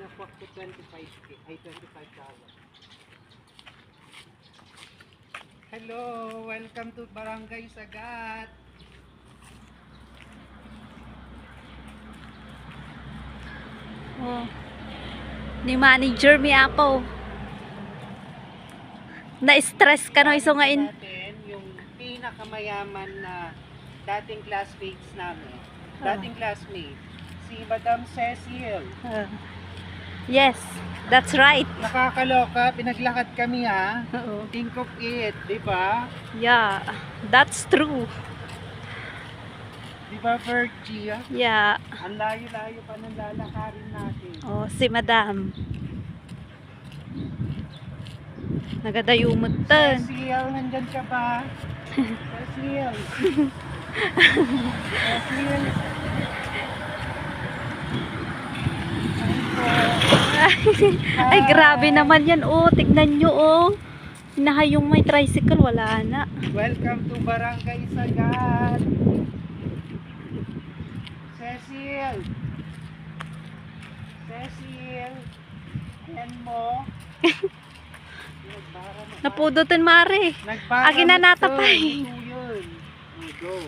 nakwak ko 25K, ay 25,000. Hello, welcome to Barangay Sagat. Oh. Ni manager mi apo. Na-stress ka no iso ngayon. Natin yung pinakamayaman na dating classmates namin. Dating classmate, si Madam Cecil. Yes, that's right. Nakakaloka, pinaglakad kami ha. Oo. Think of it, di ba? Yeah, that's true. Di ba, Virgie? Yeah. Ang layo-layo pa ng lalakarin natin. Oh, si Madam. Nagadayumutan. Cecil, nandyan ka ba? Cecil. Cecil. Ay, grabe naman yan. Oh, tignan nyo, oh. Hinahayong may tricycle, wala na. Welcome to Barangay Sagat. Cecil. Cecil. Yan mo. Napudutan, mare. Nagbara Agi na mo to. natapay. Ito yun. Go.